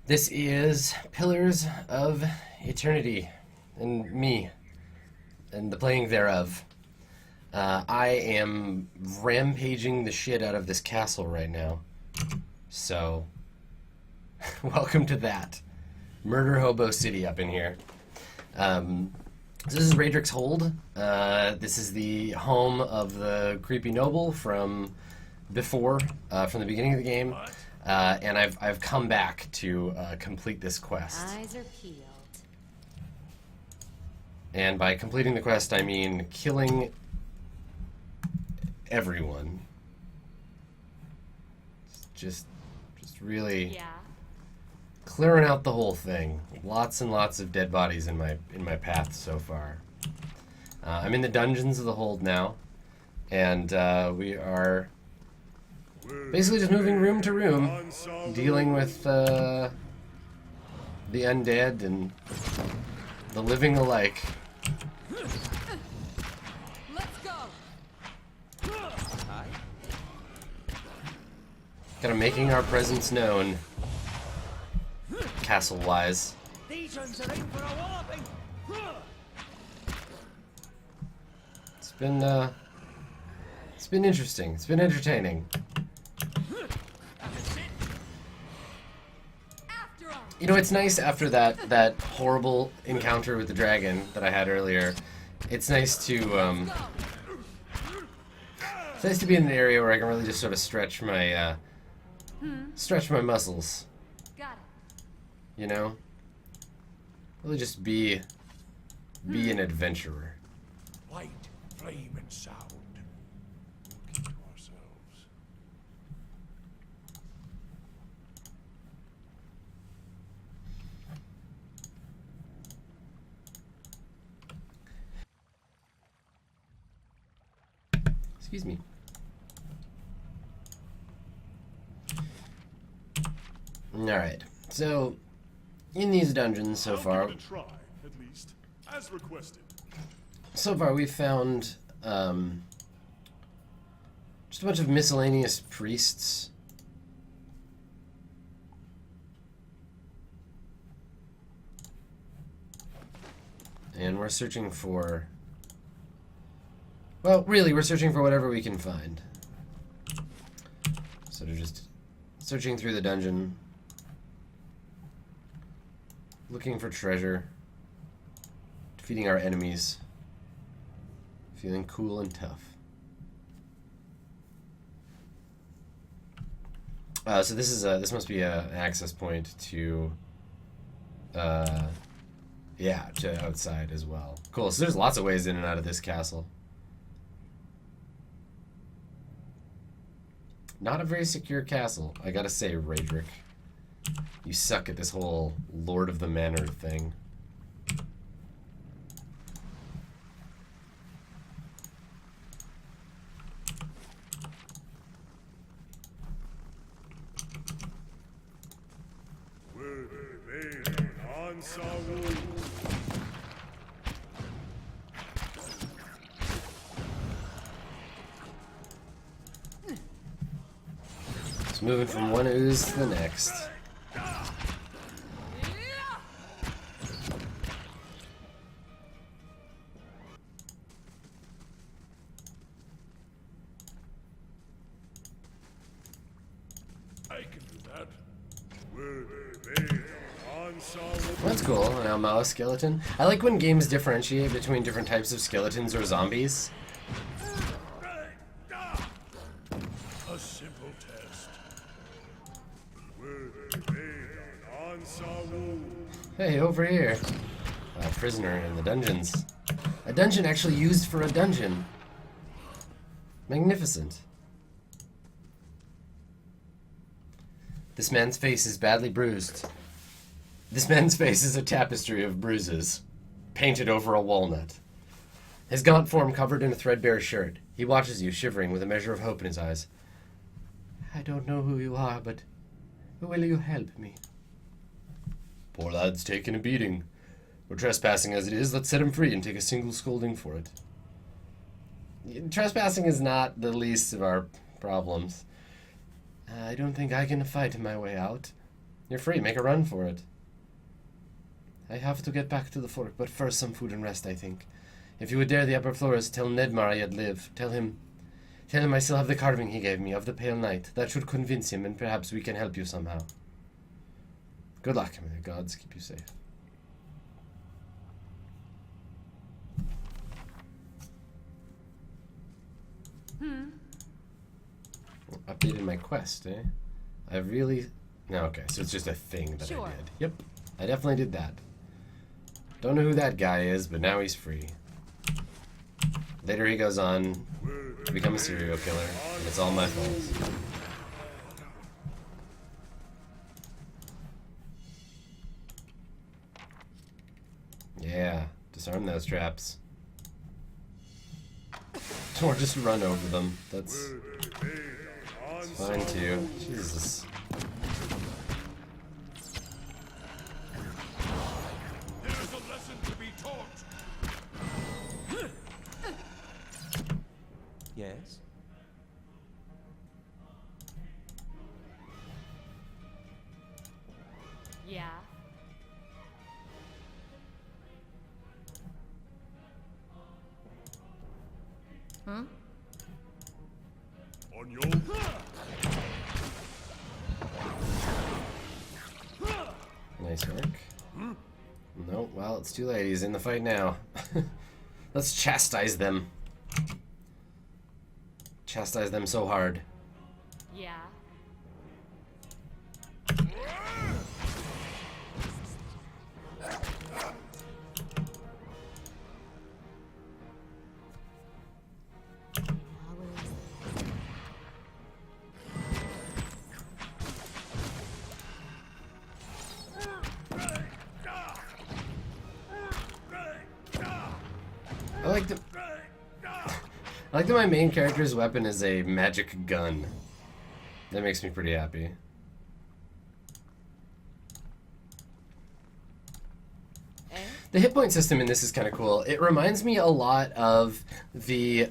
This is Pillars of Eternity, and me, and the playing thereof. I am rampaging the shit out of this castle right now. So, welcome to that. Murder Hobo City up in here. So this is Raedric's Hold. This is the home of the creepy noble from before, from the beginning of the game. And I've come back to complete this quest. Eyes are peeled. And by completing the quest, I mean killing everyone. Just really clearing out the whole thing. Lots and lots of dead bodies in my path so far. I'm in the dungeons of the Hold now, and we are basically just moving room to room, dealing with the undead and the living alike. Let's go. Kind of making our presence known, castle-wise. These ones are in for a walloping. It's been interesting. It's been entertaining. You know, it's nice after that horrible encounter with the dragon that I had earlier. It's nice to be in an area where I can really just sort of stretch my muscles. Got it. You know, really just be an adventurer. Light, flame, and sound. We'll keep to ourselves. Excuse me. Alright, so in these dungeons so far, I'll give it a try, at least, as requested. so far we've found just a bunch of miscellaneous priests. And we're searching for, well, really, we're searching for whatever we can find. So they're just searching through the dungeon, looking for treasure, defeating our enemies, feeling cool and tough. So this is this must be an access point to, yeah, to outside as well. Cool. So there's lots of ways in and out of this castle. Not a very secure castle, I gotta say, Raedric. You suck at this whole Lord of the Manor thing. Just moving from one ooze to the next. I can do that. That's cool, an Almala skeleton. I like when games differentiate between different types of skeletons or zombies. A simple test. Hey, over here. A prisoner in the dungeons. A dungeon actually used for a dungeon. Magnificent. This man's face is badly bruised. This man's face is a tapestry of bruises, painted over a walnut. His gaunt form covered in a threadbare shirt. He watches you, shivering with a measure of hope in his eyes. I don't know who you are, but will you help me? Poor lad's taken a beating. We're trespassing as it is. Let's set him free and take a single scolding for it. Trespassing is not the least of our problems. I don't think I can fight my way out. You're free. Make a run for it. I have to get back to the fork, but first some food and rest, I think. If you would dare the upper floors, tell Nedmar I yet live. Tell him I still have the carving he gave me of the Pale Knight. That should convince him, and perhaps we can help you somehow. Good luck. May the gods keep you safe. Updated my quest, eh? I really... No, okay, so it's just a thing that I did. Yep, I definitely did that. Don't know who that guy is, but now he's free. Later he goes on to become a serial killer, and it's all my fault. Yeah, disarm those traps. Or just run over them. That's fine too. Jesus. There's a lesson to be taught. Yes? Yeah. Huh? On your... Nice work. No, well, it's too late. He's in the fight now. Let's chastise them. Chastise them so hard. Yeah. I like that my main character's weapon is a magic gun. That makes me pretty happy. The hit point system in this is kind of cool. It reminds me a lot of the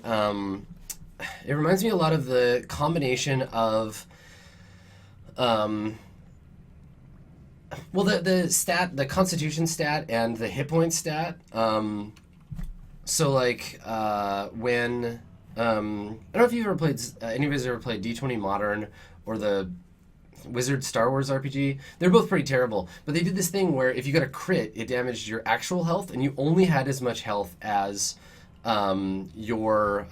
combination of well, the constitution stat and the hit point stat. So like when I don't know if you've ever played any of you ever played D20 Modern or the Wizard Star Wars RPG. They're both pretty terrible, but they did this thing where if you got a crit, it damaged your actual health, and you only had as much health as your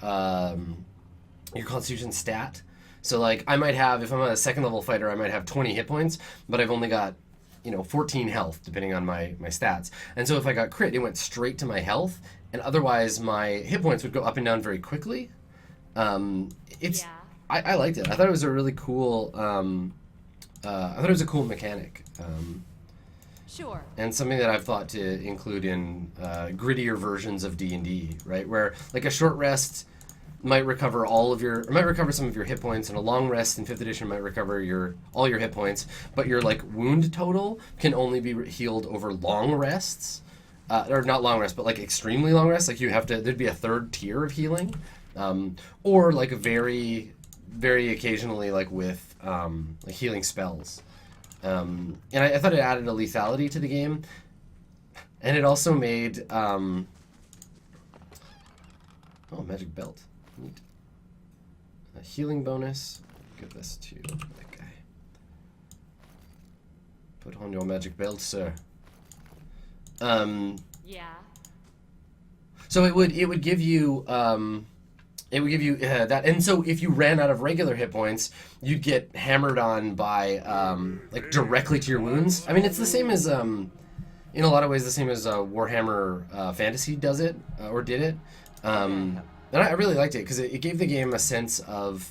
constitution stat. So like I might have, if I'm a second level fighter, I might have 20 hit points, but I've only got 14 health depending on my stats. And so if I got crit, it went straight to my health, and otherwise my hit points would go up and down very quickly. I liked it. I thought it was a really cool mechanic. Sure. And something that I've thought to include in grittier versions of D&D, right? Where like a short rest might recover some of your hit points, and a long rest in 5th edition might recover all your hit points, but your like wound total can only be healed over long rests. Or not long rest, but like extremely long rest. Like there'd be a third tier of healing, or like very, very occasionally like with like healing spells. And I thought it added a lethality to the game, and it also made magic belt, neat. A healing bonus. Give this to that guy. Put on your magic belt, sir. Yeah. So it would give you that, and so if you ran out of regular hit points, you'd get hammered on by like directly to your wounds. I mean, it's the same as in a lot of ways the same as Warhammer Fantasy does it or did it, and I really liked it because it gave the game a sense of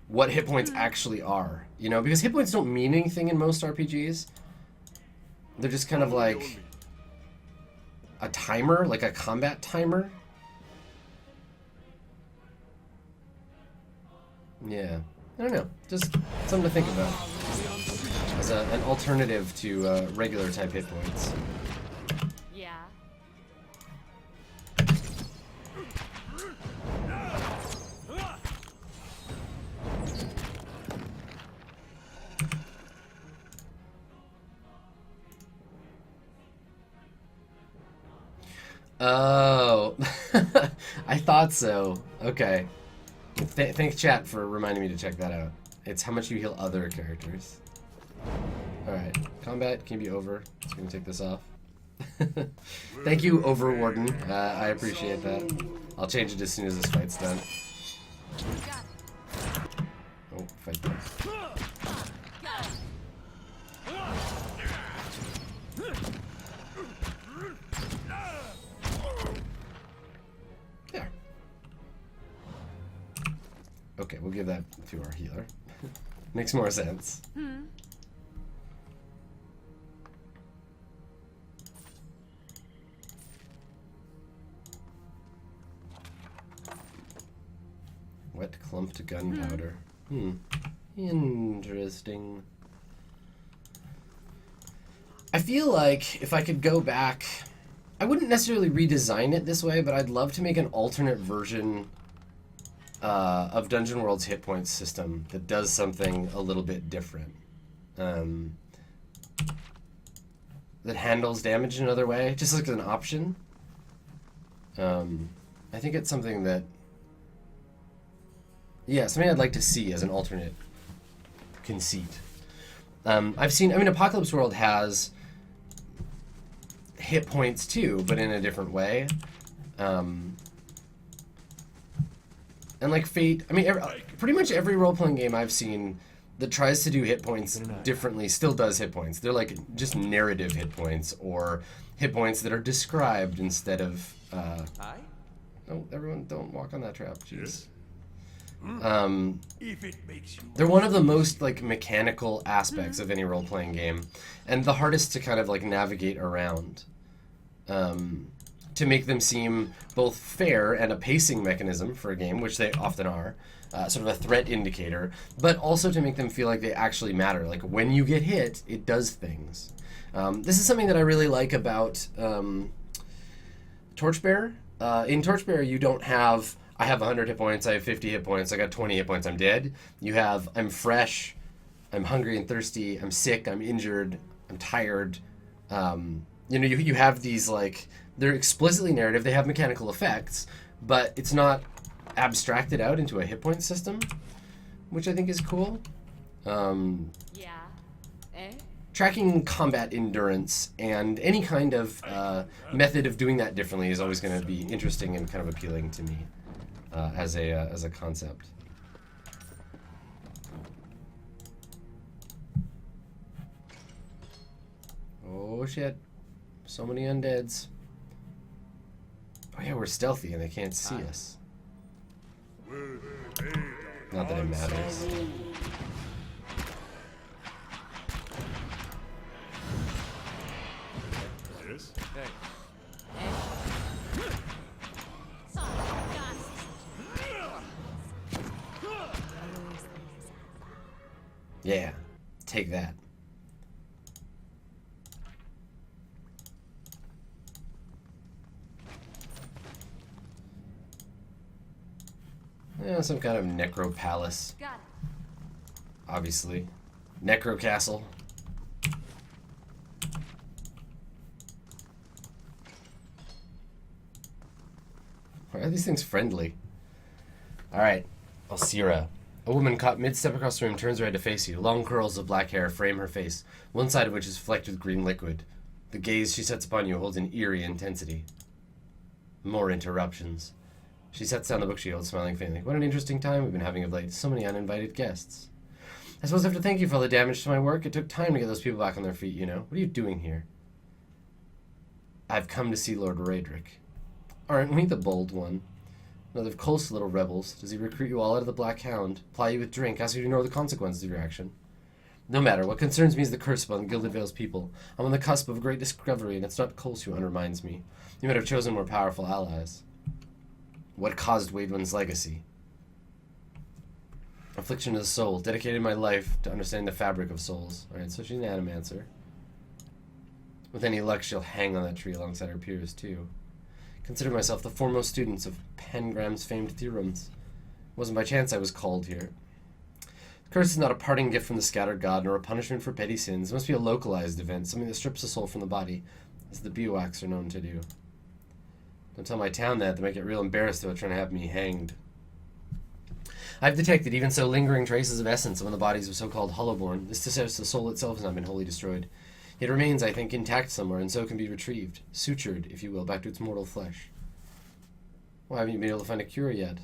what hit points actually are. Because hit points don't mean anything in most RPGs. They're just kind of like a timer, like a combat timer. Yeah, I don't know. Just something to think about as an alternative to regular type hit points. Yeah. Oh, I thought so. Okay. Thanks, chat, for reminding me to check that out. It's how much you heal other characters. Alright. Combat can be over. Just gonna take this off. Thank you, Overwarden. I appreciate that. I'll change it as soon as this fight's done. Oh, fight done. There. Okay, we'll give that to our healer. Makes more sense. Wet clumped gunpowder. Interesting. I feel like if I could go back, I wouldn't necessarily redesign it this way, but I'd love to make an alternate version of Dungeon World's hit points system that does something a little bit different. That handles damage in another way, just like an option. I think it's something that, yeah, something I'd like to see as an alternate conceit. I've seen, I mean, Apocalypse World has hit points too, but in a different way. And like Fate, I mean, pretty much every role-playing game I've seen that tries to do hit points differently still does hit points. They're like just narrative hit points, or hit points that are described instead of... No, everyone don't walk on that trap, jeez. If it makes you They're one of the most like mechanical aspects of any role-playing game, and the hardest to kind of like navigate around. To make them seem both fair and a pacing mechanism for a game, which they often are, sort of a threat indicator, but also to make them feel like they actually matter. Like when you get hit, it does things. This is something that I really like about Torchbearer. In Torchbearer, you don't have, I have 100 hit points, I have 50 hit points, I got 20 hit points, I'm dead. You have, I'm fresh, I'm hungry and thirsty, I'm sick, I'm injured, I'm tired. You know, you have these like, they're explicitly narrative, they have mechanical effects, but it's not abstracted out into a hit point system, which I think is cool. Yeah. Eh? Tracking combat endurance and any kind of method of doing that differently is always going to be interesting and kind of appealing to me as a concept. Oh shit. So many undeads. Oh yeah, we're stealthy and they can't see us. Not that it matters. Yes? Yeah, take that. Yeah, some kind of necro palace. Got it. Obviously. Necro castle. Why are these things friendly? Alright. Alcira. A woman caught mid-step across the room turns around to face you. Long curls of black hair frame her face, one side of which is flecked with green liquid. The gaze she sets upon you holds an eerie intensity. More interruptions. She sets down the book she holds, smiling faintly. What an interesting time we've been having of late. So many uninvited guests. I suppose I have to thank you for all the damage to my work. It took time to get those people back on their feet, you know. What are you doing here? I've come to see Lord Rri. Aren't we the bold one? Another of Cole's little rebels. Does he recruit you all out of the Black Hound, ply you with drink, ask you to ignore the consequences of your action? No matter. What concerns me is the curse upon the Gilded Vale's people. I'm on the cusp of a great discovery, and it's not Coles who undermines me. You might have chosen more powerful allies. What caused Waidwin's legacy? Affliction of the soul. Dedicated my life to understand the fabric of souls. Alright, so she's an animancer. With any luck, she'll hang on that tree alongside her peers, too. Consider myself the foremost students of Pengram's famed theorems. It wasn't by chance I was called here. The curse is not a parting gift from the scattered god, nor a punishment for petty sins. It must be a localized event, something that strips the soul from the body, as the Bioacs are known to do. Don't tell my town that. They might get real embarrassed about trying to have me hanged. I've detected even so lingering traces of essence among the bodies of so-called Hollowborn. This suggests the soul itself has not been wholly destroyed. It remains, I think, intact somewhere, and so can be retrieved. Sutured, if you will, back to its mortal flesh. Why haven't you been able to find a cure yet?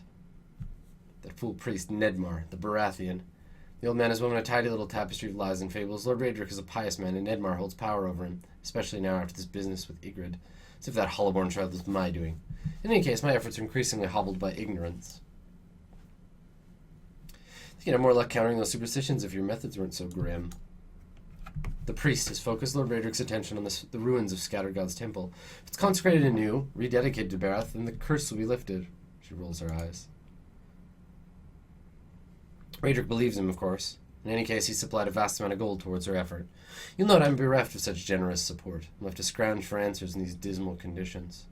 That fool priest, Nedmar, the Baratheon. The old man has woven a tidy little tapestry of lies and fables. Lord Rri is a pious man, and Nedmar holds power over him, especially now after this business with Ygritte. As if that Hollowborn child was my doing. In any case, my efforts are increasingly hobbled by ignorance. You'd have more luck countering those superstitions if your methods weren't so grim. The priest has focused Lord Rri's attention on the ruins of Scattered God's temple. If it's consecrated anew, rededicated to Barath, then the curse will be lifted. She rolls her eyes. Rri believes him, of course. In any case, he supplied a vast amount of gold towards her effort. You'll note I'm bereft of such generous support. I'm left to scrounge for answers in these dismal conditions.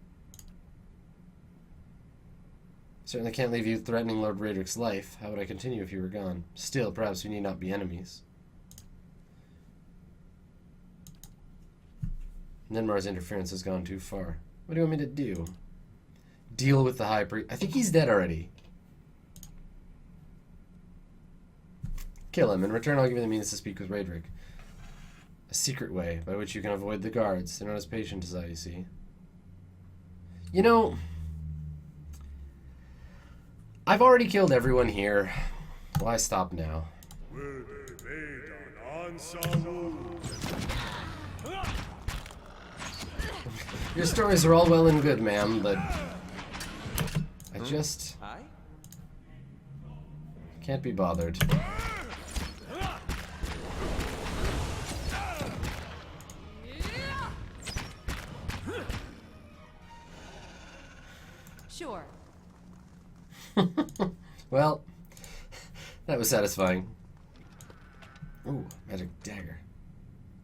Certainly can't leave you threatening Lord Rri's life. How would I continue if you were gone? Still, perhaps we need not be enemies. Nedmar's interference has gone too far. What do you want me to do? Deal with the high priest. I think he's dead already. Kill him. In return, I'll give you the means to speak with Rri. A secret way by which you can avoid the guards. They're not as patient as I, you see. You know, I've already killed everyone here. Why stop now? Your stories are all well and good, ma'am, but I just can't be bothered. Sure. Well, that was satisfying. Ooh, magic dagger.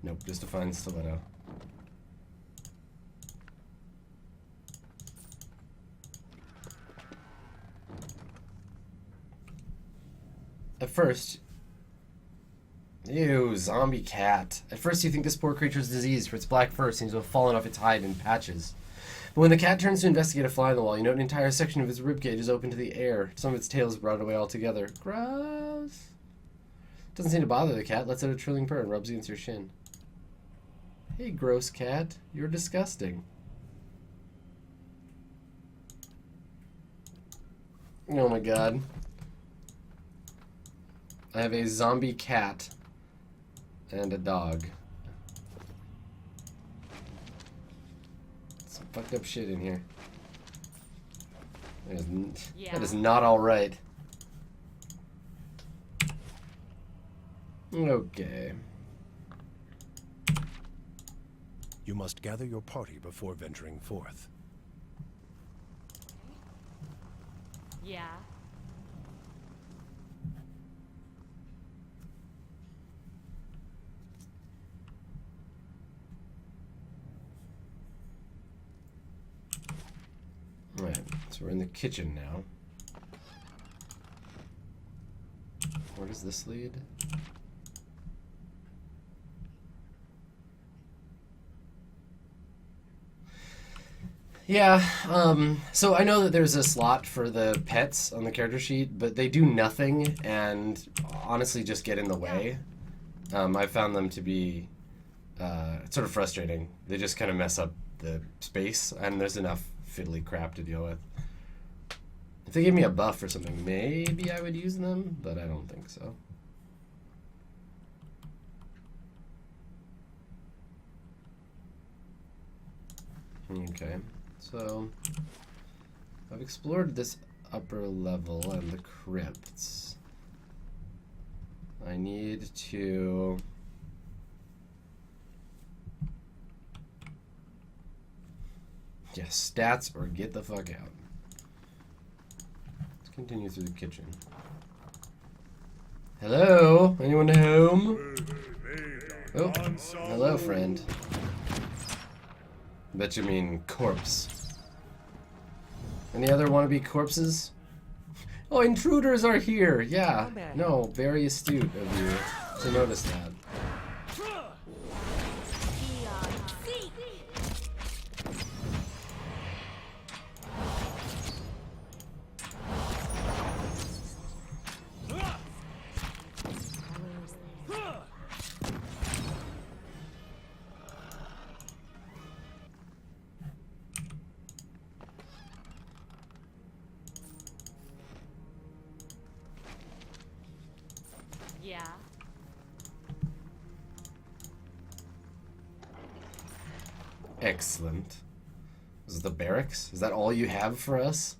Nope, just a fine stiletto. At first, ew, zombie cat. At first you think this poor creature's diseased, for its black fur seems to have fallen off its hide in patches. But when the cat turns to investigate a fly in the wall, you note an entire section of its ribcage is open to the air. Some of its tail is brought away altogether. Gross. Doesn't seem to bother the cat, lets out a trilling purr and rubs against your shin. Hey, gross cat. You're disgusting. Oh my god. I have a zombie cat and a dog. Some fucked up shit in here. That is not alright. Okay. You must gather your party before venturing forth. Yeah. Alright, so we're in the kitchen now. Where does this lead? Yeah, so I know that there's a slot for the pets on the character sheet, but they do nothing and honestly just get in the way. I found them to be sort of frustrating. They just kind of mess up the space, and there's enough fiddly crap to deal with. If they gave me a buff or something, maybe I would use them, but I don't think so. Okay, so I've explored this upper level and the crypts. I need to... yeah, stats or get the fuck out. Let's continue through the kitchen. Hello? Anyone home? Oh, hello, friend. Bet you mean corpse. Any other wannabe corpses? Oh, intruders are here! Yeah. No, very astute of you to notice that. Excellent. Is it the barracks? Is that all you have for us?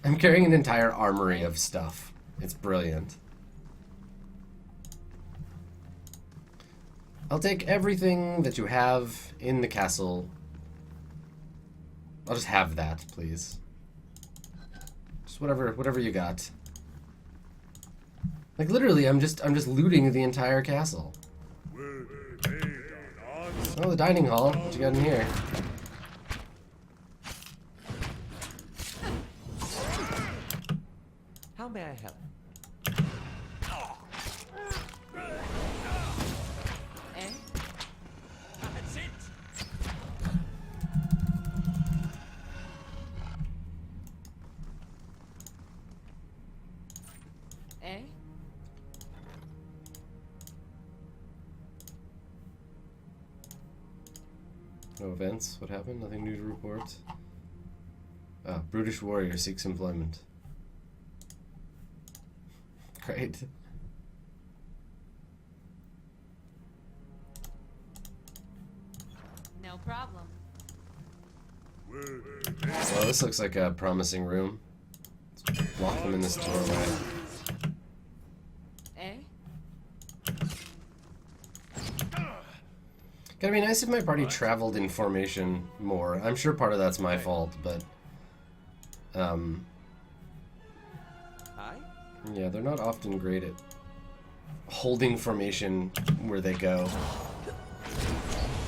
I'm carrying an entire armory of stuff. It's brilliant. I'll take everything that you have in the castle. I'll just have that, please. Just whatever you got. Like literally, I'm just looting the entire castle. Oh, the dining hall. What you got in here? How may I help? Eh? That's it. Eh? No events. What happened? Nothing new to report. Ah, brutish warrior seeks employment. Great. No problem. Well, this looks like a promising room. Let's lock them in this doorway. Eh? Gotta be nice if my party traveled in formation more. I'm sure part of that's my fault, but Hi? yeah, they're not often great at holding formation where they go.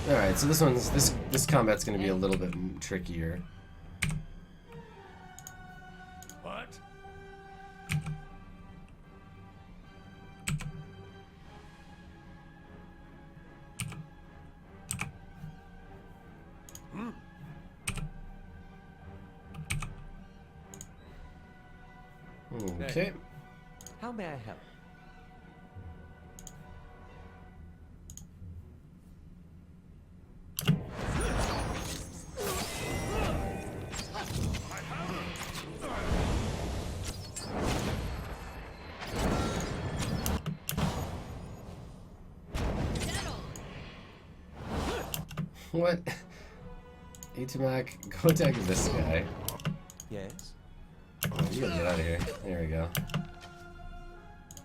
All right, so this combat's gonna be a little bit trickier. What? Okay. How may I help? What? Atomac, go attack this guy. Yes? Oh, you gotta get out of here. There we go.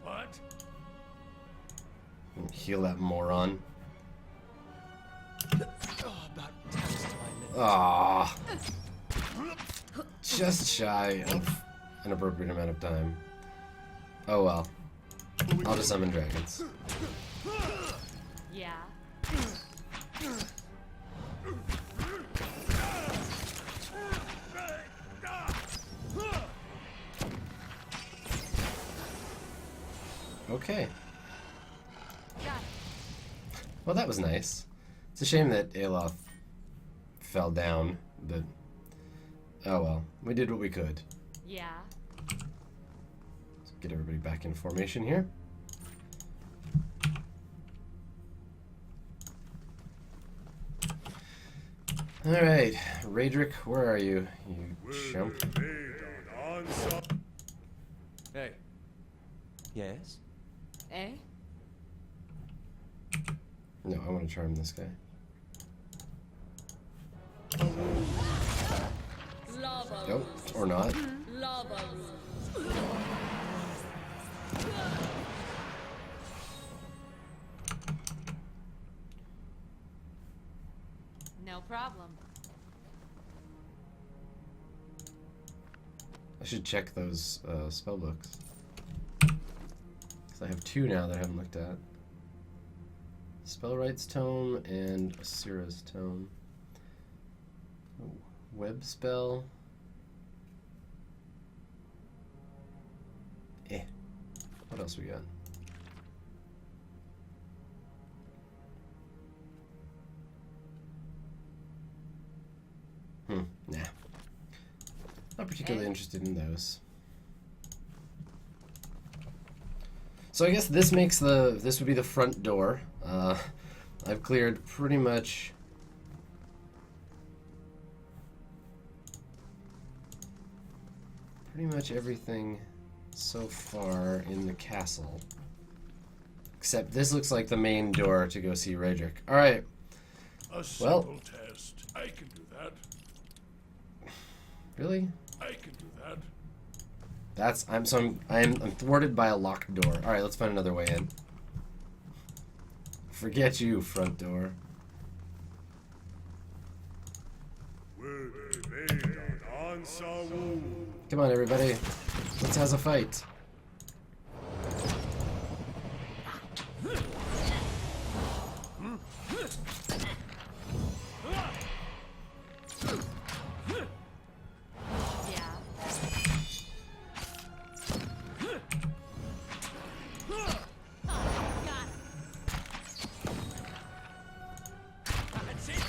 What? Heal that moron. Oh, about taxed my lips. Ah, just shy of an appropriate amount of time. Oh well. I'll just summon dragons. Yeah. Okay. Got it. Well, that was nice. It's a shame that Aloth fell down, but oh well. We did what we could. Yeah. Let's get everybody back in formation here. Alright, Raedric, where are you? You chump. Hey. Yes? Eh? No, I want to charm this guy. Lava. Nope, or not. Lava. No problem. I should check those spell books. 'Cause I have two now that I haven't looked at. Spellwright's Tome and Asira's Tome. Oh, web spell. What else we got? Nah. Not particularly interested in those. So I guess this makes this would be the front door. I've cleared pretty much everything so far in the castle. Except this looks like the main door to go see Raedric. Alright. A Well. simple test. I can do that. Really? I can do that. I'm thwarted by a locked door. All right, let's find another way in. Forget you, front door. Come on, everybody. Let's have a fight. Yeah. Got it. That's it.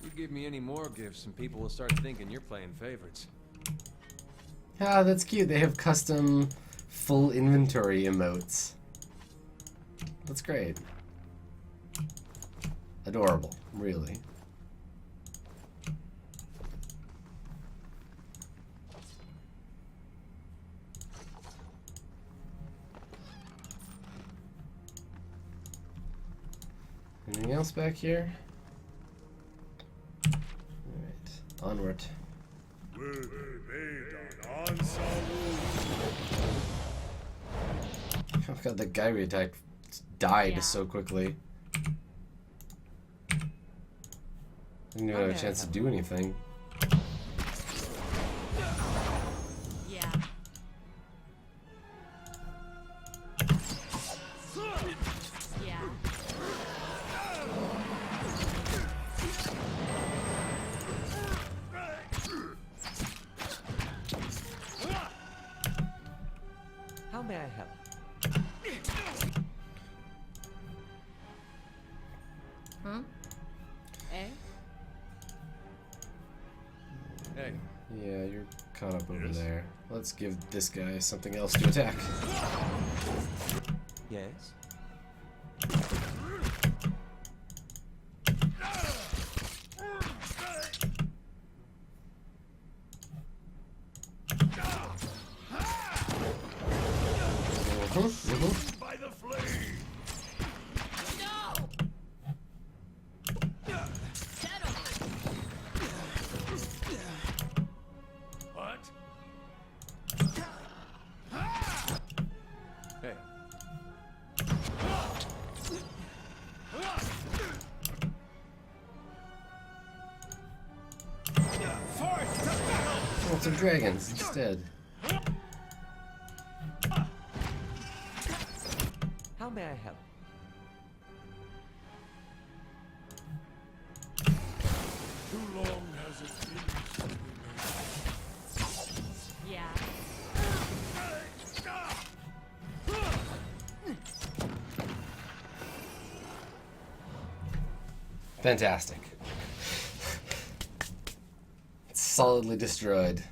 You give me any more gifts, and people will start thinking you're playing favorites. Ah, that's cute. They have custom full inventory emotes. That's great. Adorable, really. Anything else back here? Alright, onward. Oh god, the guy we attacked died Yeah. so quickly. Didn't even have a chance to do anything. Yeah. Yeah. How may I help? Eh? Hey, Yeah, you're caught up over there. Let's give this guy something else to attack. yes? By the flame. No! Settle! What? Hey, Oh, some dragons instead. how may I help? Too long has it been? Yeah. Fantastic. It's solidly destroyed.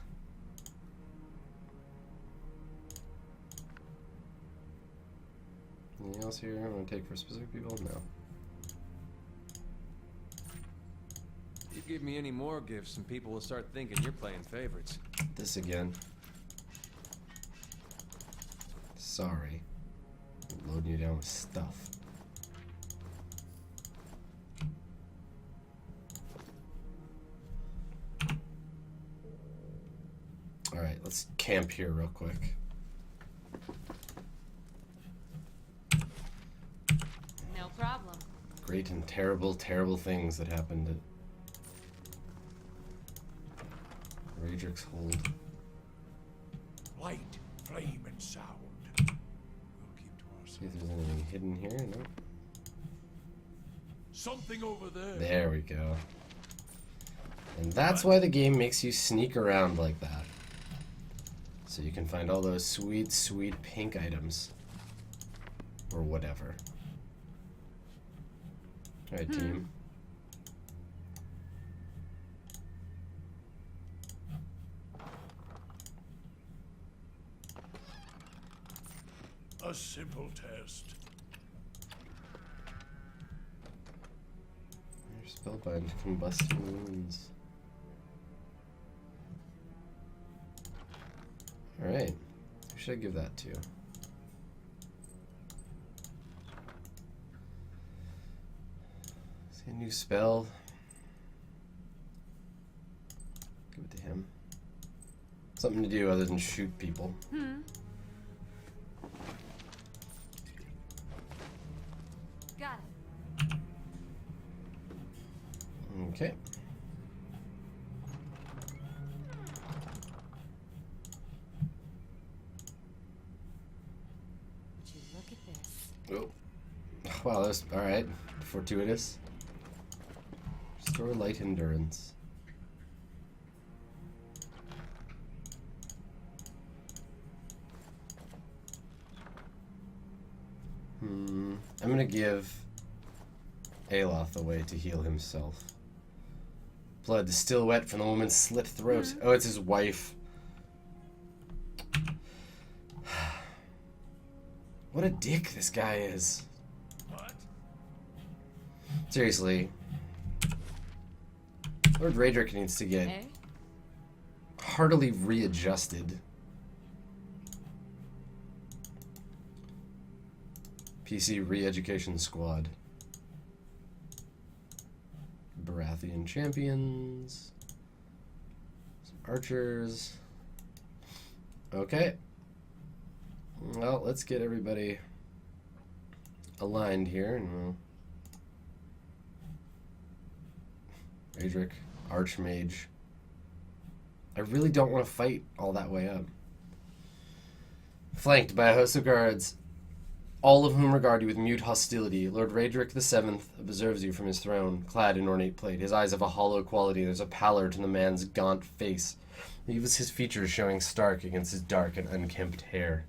Anything else here I want to take for specific people? No. You give me any more gifts, and people will start thinking you're playing favorites. This again. Sorry. I'm loading you down with stuff. Alright, let's camp here real quick. No problem. Great and terrible, terrible things that happened at Radric's Hold. Light, flame, and sound. We'll keep to See if ourselves. there's anything hidden here. No. Something over there. There we go. And that's why the game makes you sneak around like that. So you can find all those sweet, sweet pink items. Or whatever. Alright, team. A simple test. Your spellbind combusting wounds. Alright. Who should I give that to? See a new spell. Give it to him. Something to do other than shoot people. Got it. Okay. Would you look at this? Oh. Wow, that's alright. Fortuitous. Restore light endurance. I'm gonna give Aloth away to heal himself. Blood still wet from the woman's slit throat. Oh, it's his wife. What a dick this guy is. What? Seriously. Lord Rri needs to get Eh? heartily readjusted. PC Re-Education Squad. Baratheon champions. Some archers. Okay. Well, let's get everybody aligned here, and we'll... Adric, Archmage. I really don't want to fight all that way up. Flanked by a host of guards, all of whom regard you with mute hostility, Lord Rri VII observes you from his throne, clad in ornate plate. His eyes have a hollow quality, and there's a pallor to the man's gaunt face. Leaves his features showing stark against his dark and unkempt hair.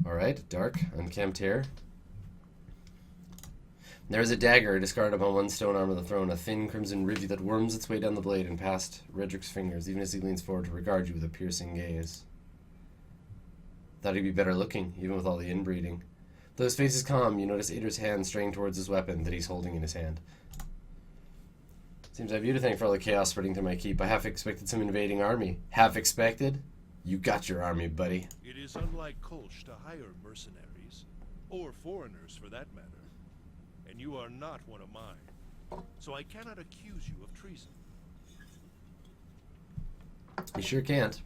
Alright, dark, unkempt hair. There is a dagger discarded upon one stone arm of the throne, a thin crimson rivy that worms its way down the blade and past Redric's fingers, even as he leans forward to regard you with a piercing gaze. Thought he'd be better looking, even with all the inbreeding. Though his face is calm, you notice Ader's hand straying towards his weapon that he's holding in his hand. Seems I have you to thank for all the chaos spreading through my keep. I half expected some invading army. Half expected? You got your army, buddy. It is unlike Kolsch to hire mercenaries, or foreigners for that matter. And you are not one of mine, so I cannot accuse you of treason. You sure can't.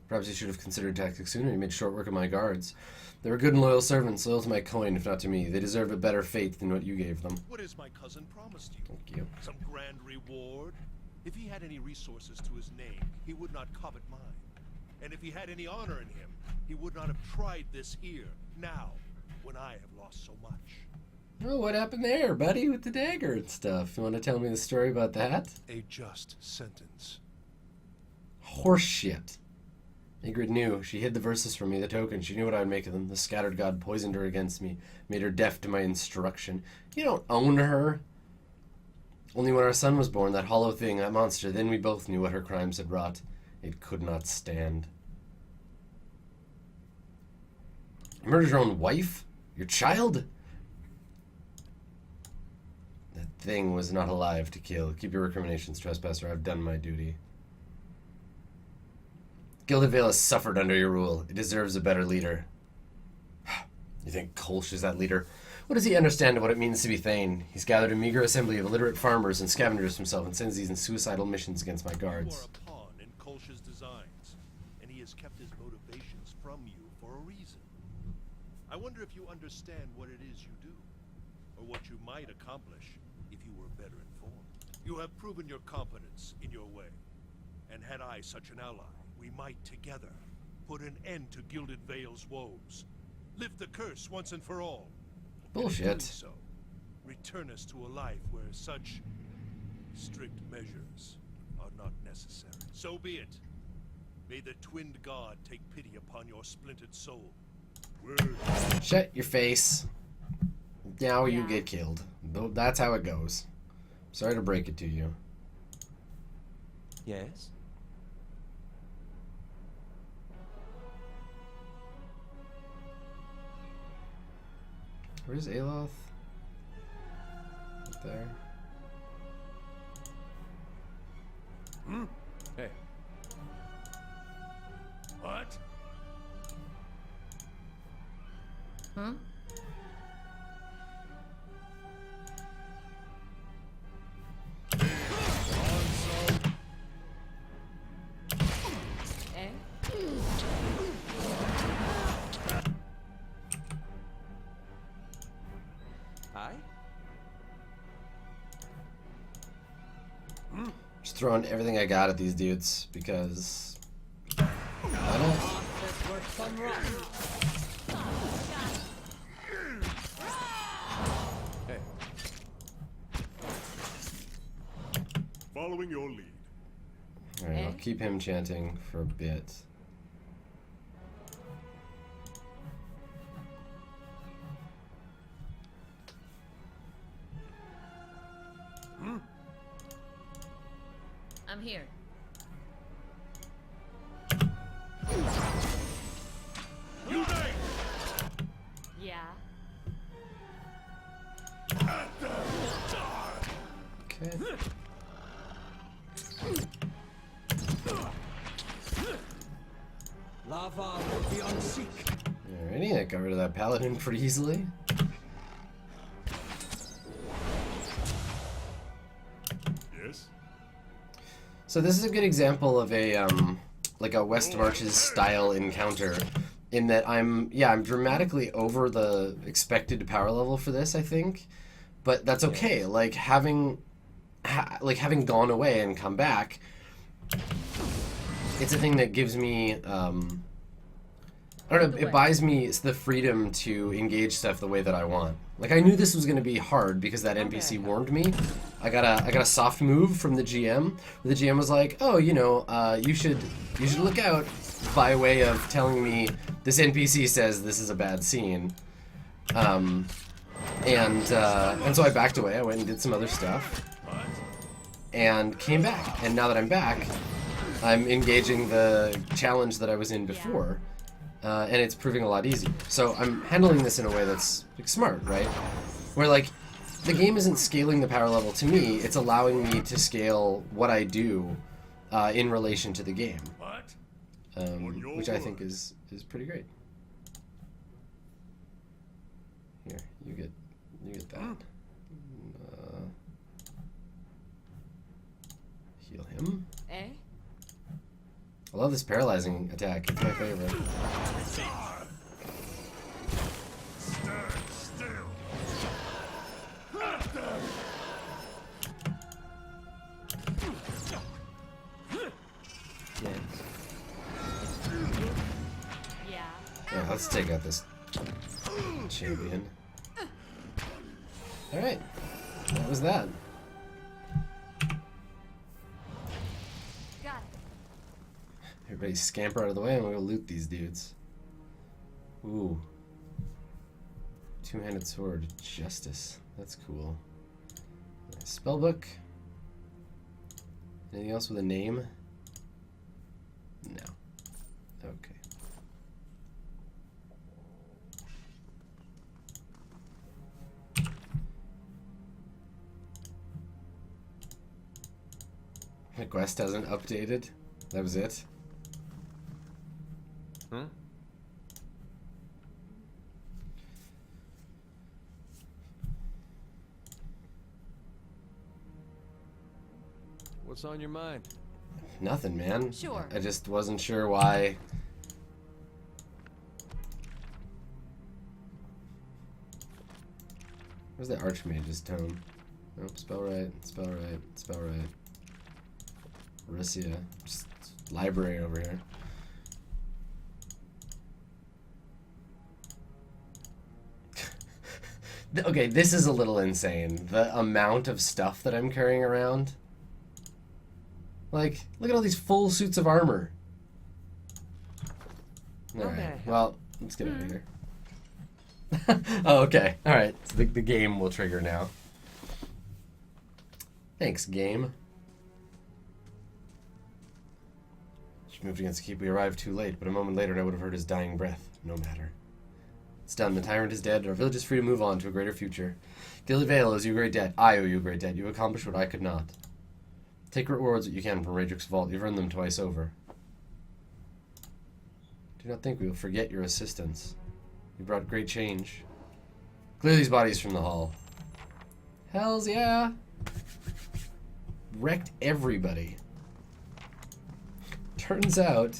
Perhaps you should have considered tactics sooner. You made short work of my guards. They were good and loyal servants, loyal to my coin, if not to me. They deserve a better fate than what you gave them. What has my cousin promised you? Thank you. Some grand reward? If he had any resources to his name, he would not covet mine. And if he had any honor in him, he would not have tried this here, now, when I have lost so much. Oh, what happened there, buddy, with the dagger and stuff? You want to tell me the story about that? A just sentence. Horseshit. Ingrid knew. She hid the verses from me, the token. She knew what I would make of them. The scattered god poisoned her against me, made her deaf to my instruction. You don't own her. Only when our son was born, that hollow thing, that monster, then we both knew what her crimes had wrought. It could not stand. You murdered your own wife? Your child? That thing was not alive to kill. Keep your recriminations, trespasser. I've done my duty. Gilded Vale has suffered under your rule. It deserves a better leader. You think Kolsch is that leader? What does he understand of what it means to be Thane? He's gathered a meager assembly of illiterate farmers and scavengers himself and sends these in suicidal missions against my guards. You are a pawn in Kolsch's designs, and he has kept his motivations from you for a reason. I wonder if you understand what it is you do, or what you might accomplish if you were better informed. You have proven your competence in your way, and had I such an ally, we might together put an end to Gilded Vale's woes. Lift the curse once and for all. Bullshit. And in doing so, return us to a life where such strict measures are not necessary. So be it. May the twinned god take pity upon your splintered soul. Shut your face. Now you Yeah. get killed. That's how it goes. Sorry to break it to you. Yes? Where's Aloth? Right there. Hey. What? Hmm? Eh? Hi? Just throwing everything I got at these dudes because why not? Hey. Following your lead. Alright, I'll keep him chanting for a bit. I'm here. Unite! Yeah. Okay. Lava will be on seek. Alrighty, I got rid of that paladin pretty easily. Yes? So this is a good example of a like a West Marches style encounter, in that I'm dramatically over the expected power level for this, I think, but that's okay. Like having gone away and come back, it's a thing that gives me I don't know, it buys me the freedom to engage stuff the way that I want. Like I knew this was going to be hard because that NPC warned me. I got a soft move from the GM. The GM was like, "Oh, you should look out," by way of telling me this NPC says this is a bad scene. And so I backed away. I went and did some other stuff, and came back. And now that I'm back, I'm engaging the challenge that I was in before. And it's proving a lot easier. So I'm handling this in a way that's like, smart, right? Where like the game isn't scaling the power level to me; it's allowing me to scale what I do in relation to the game, What? which I think is pretty great. Here, you get that. Heal him. Eh? I love this paralyzing attack. It's my favorite. Stand still. Yeah. Yeah, let's take out this champion. Alright. That was that. Got it. Everybody scamper out of the way and we'll go loot these dudes. Ooh. Two-handed sword. Justice. That's cool. Spellbook. Anything else with a name? No. Okay. The quest hasn't updated. That was it. Huh? What's on your mind? Nothing, man. Sure. I just wasn't sure why. Where's the Archmage's tome? Nope, spell right, spell right, spell right. Russia. Just library over here. Okay, this is a little insane. The amount of stuff that I'm carrying around. Like, look at all these full suits of armor. Alright, well, let's get out of here. Oh, okay. Alright, so the game will trigger now. Thanks, game. She moved against the keep. We arrived too late, but a moment later I would have heard his dying breath. No matter. It's done. The tyrant is dead. Our village is free to move on to a greater future. Gilly Vale owes you a great debt. I owe you a great debt. You accomplished what I could not. Take rewards that you can from Radric's vault. You've earned them twice over. Do not think we will forget your assistance. You brought great change. Clear these bodies from the hall. Hells yeah! Wrecked everybody. Turns out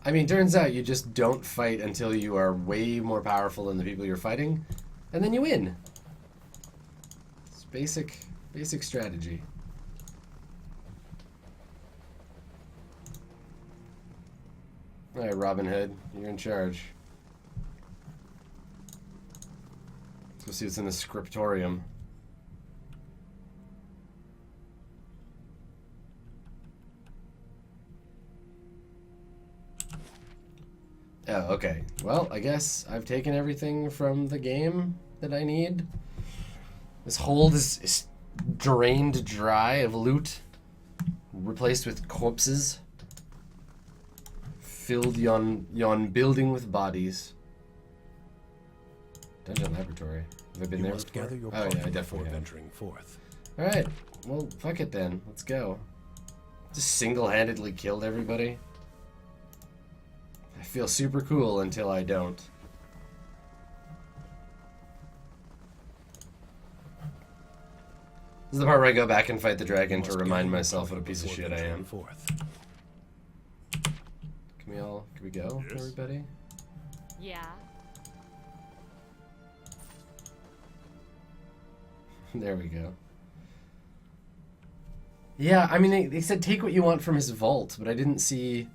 you just don't fight until you are way more powerful than the people you're fighting, and then you win. It's basic strategy. Alright, Robin Hood, you're in charge. Let's go see what's in the scriptorium. Oh, okay. Well, I guess I've taken everything from the game that I need. This hold is drained dry of loot, replaced with corpses. Filled yon building with bodies. Dungeon laboratory. Have I been You there must before? gather your Oh party yeah, I definitely before have. venturing forth. Alright, well, fuck it then. Let's go. Just single-handedly killed everybody. I feel super cool until I don't. This is the part where I go back and fight the dragon You to must remind gather your myself what a party piece of before shit I venturing am. forth. Can we go, Yes? everybody? Yeah. There we go. Yeah, I mean, they said take what you want from his vault, but I didn't see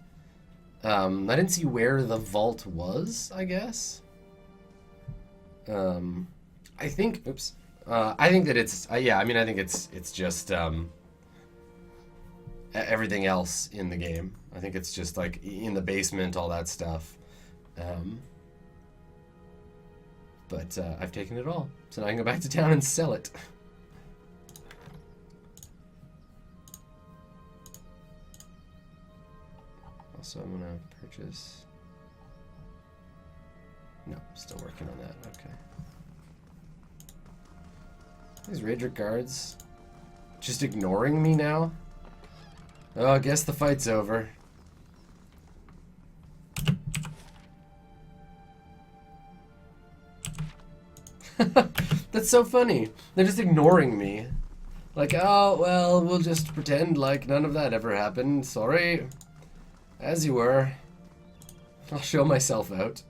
where the vault was, I guess. I think, oops. I think that it's, yeah, I mean, I think it's just, everything else in the game. I think it's just, like, in the basement, all that stuff. But I've taken it all. So now I can go back to town and sell it. Also, I'm gonna purchase... No, still working on that. Okay. These Ranger guards just ignoring me now? Oh, I guess the fight's over. That's so funny. They're just ignoring me. Like, oh, well, we'll just pretend like none of that ever happened. Sorry. As you were. I'll show myself out.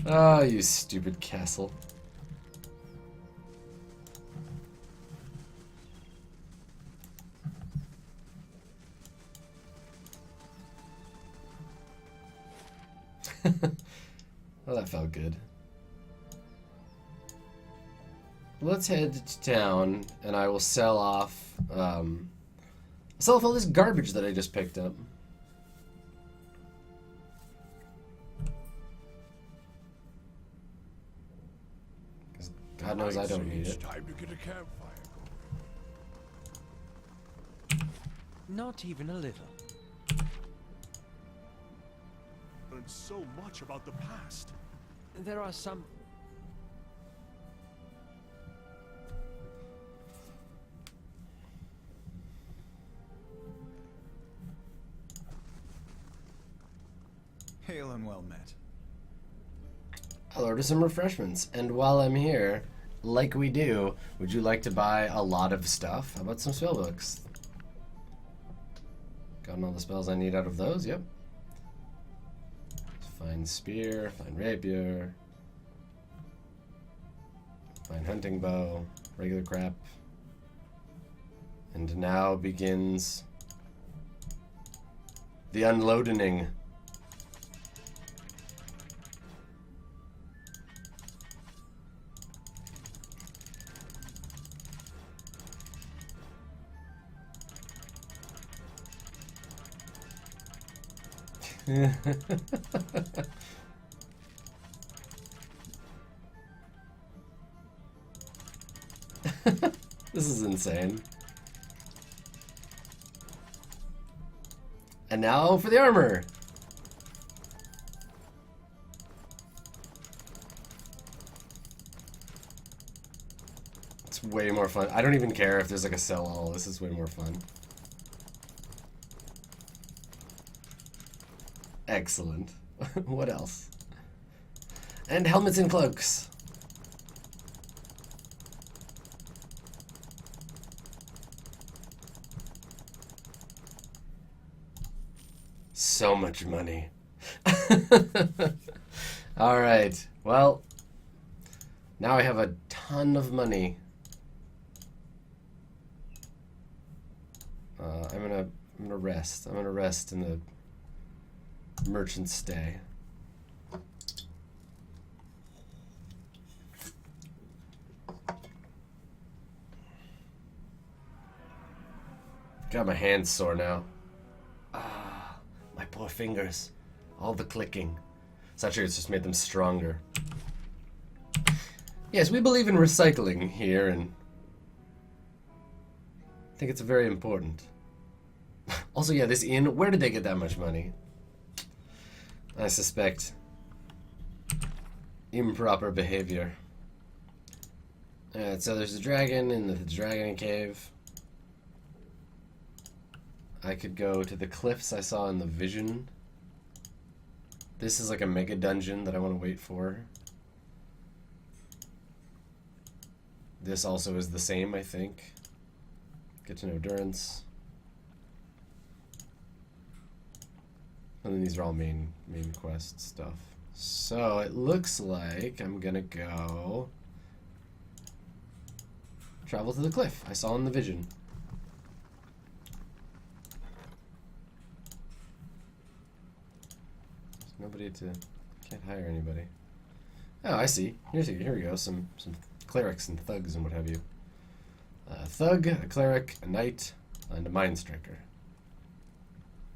Ah, you stupid castle. Well, that felt good. Let's head to town, and I will sell off all this garbage that I just picked up. Because God knows I don't need It's it. time to get a campfire going. Not even a little. Learned so much about the past. There are some... Hail and well met. I'll order some refreshments, and while I'm here, like we do, would you like to buy a lot of stuff? How about some spellbooks? Gotten all the spells I need out of those? Yep. Fine spear, fine rapier, fine hunting bow, regular crap. And now begins the unloading. This is insane. And now for the armor. It's way more fun. I don't even care if there's like a sell all. This is way more fun. Excellent. What else? And helmets and cloaks. So much money. Alright, well, now I have a ton of money. I'm gonna rest. I'm gonna rest in the merchant's stay. Got my hands sore now. Ah, my poor fingers. All the clicking. It's not true, it's just made them stronger. Yes, we believe in recycling here, and I think it's very important. Also, yeah, this inn, where did they get that much money? I suspect improper behavior. Alright, so there's a dragon in the dragon cave. I could go to the cliffs I saw in the vision. This is like a mega dungeon that I want to wait for. This also is the same, I think. Get to know Durance. And then these are all main quest stuff. So it looks like I'm gonna go travel to the cliff I saw in the vision. There's nobody can't hire anybody. Oh, I see. Here we go. Some clerics and thugs and what have you. A thug, a cleric, a knight, and a mind striker.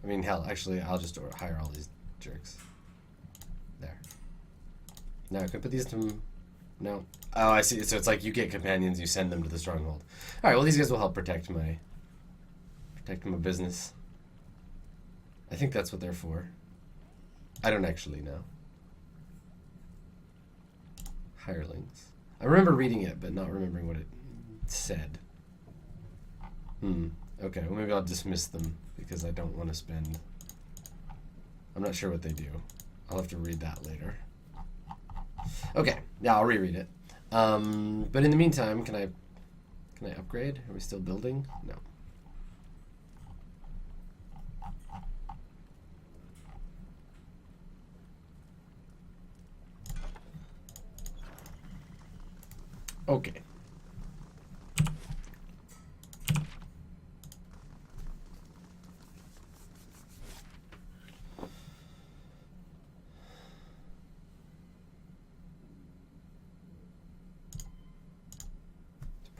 I mean, hell, actually, I'll just hire all these jerks. There. Now, can I put these to... No. Oh, I see. So it's like you get companions, you send them to the stronghold. Alright, well, these guys will help protect my business. I think that's what they're for. I don't actually know. Hirelings. I remember reading it, but not remembering what it said. Okay, well, maybe I'll dismiss them because I don't want to spend... I'm not sure what they do. I'll have to read that later. Okay, yeah, I'll reread it. But in the meantime, can I upgrade? Are we still building? No. Okay.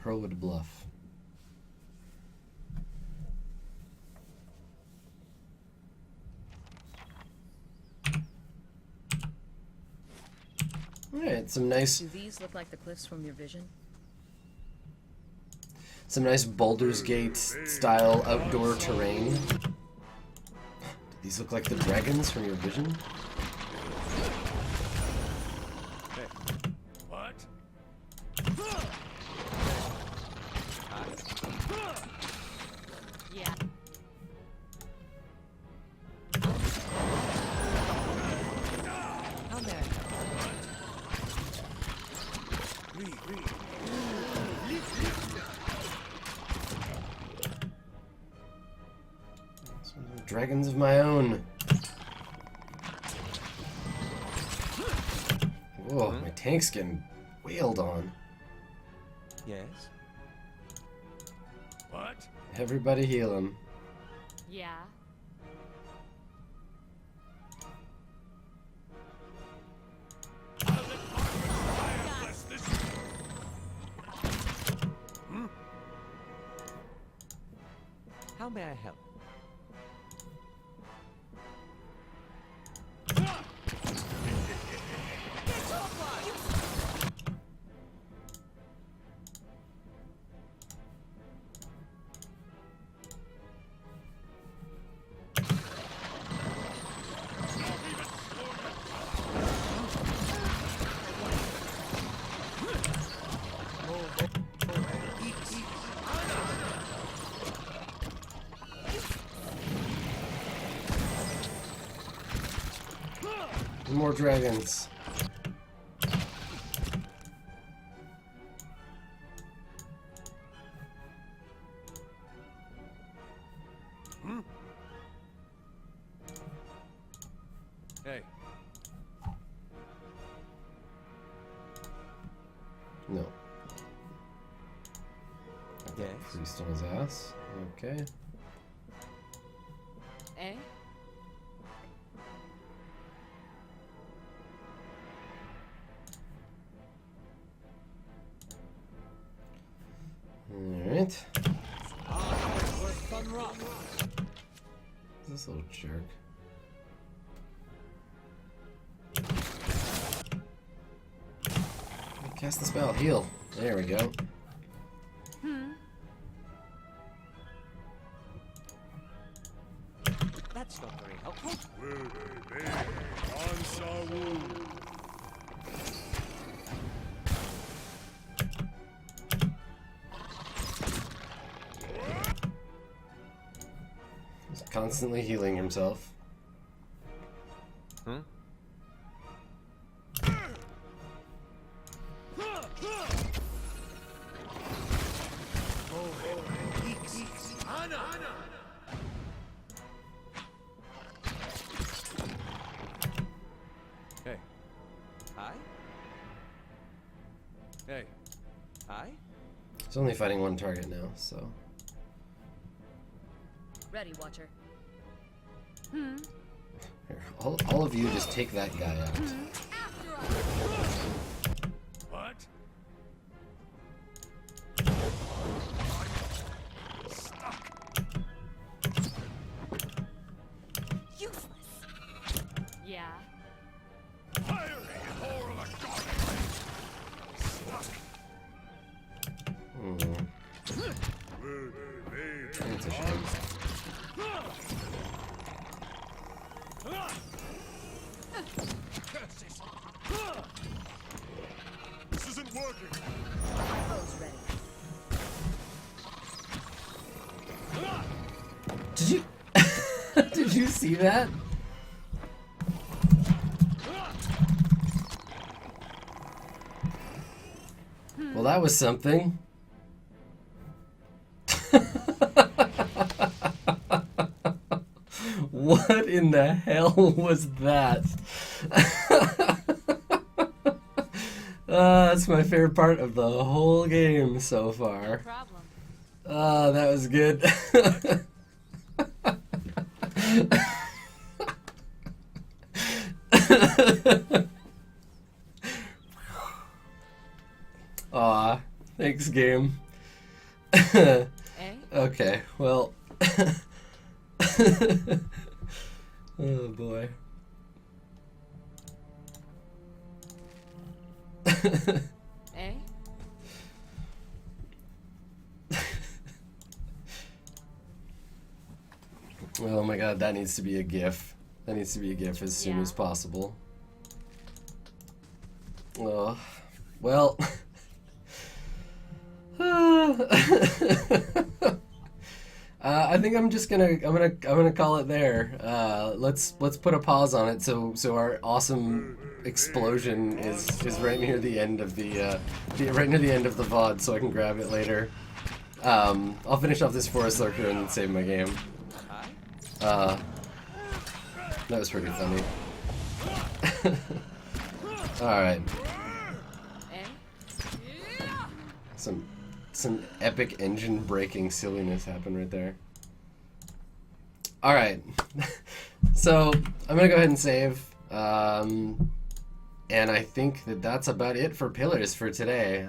Pearlwood Bluff. Alright, some nice... Do these look like the cliffs from your vision? Some nice Baldur's Gate style outdoor terrain. Do these look like the dragons from your vision? What? Yeah. How there? Dragons of my own. Whoa, my tank's getting wailed on. Yes. What? Everybody heal him. Yeah. Bless this. How may I help? more dragons. Hey. No. Yes. Priest on his ass. Okay. Eh? Alright. Who's this little jerk? Cast the spell. Heal. There we go. That's not very helpful. He's constantly healing himself. Hmm? Hey. Hi? Hey. Hi? He's only fighting one target now, so. Ready, Watcher. Here, all of you just take that guy out. What? Yeah. Fire! Or the god! That's a shame. This isn't working. Bows ready. Did you did you see that? Well, that was something. What in the hell was that? That's my favorite part of the whole game so far. Problem. That was good. Aw, thanks, game. Eh? Okay, well. Oh boy. Eh? Oh my god, that needs to be a GIF. That needs to be a GIF as soon Yeah. as possible. Oh, well. I think I'm just gonna call it there. Let's put a pause on it so our awesome explosion is right near the end of the right near the end of the VOD, so I can grab it later. I'll finish off this forest lurker and save my game. That was pretty funny. All right. Eh? Some epic engine braking silliness happened right there. Alright, so I'm gonna go ahead and save, and I think that's about it for Pillars for today.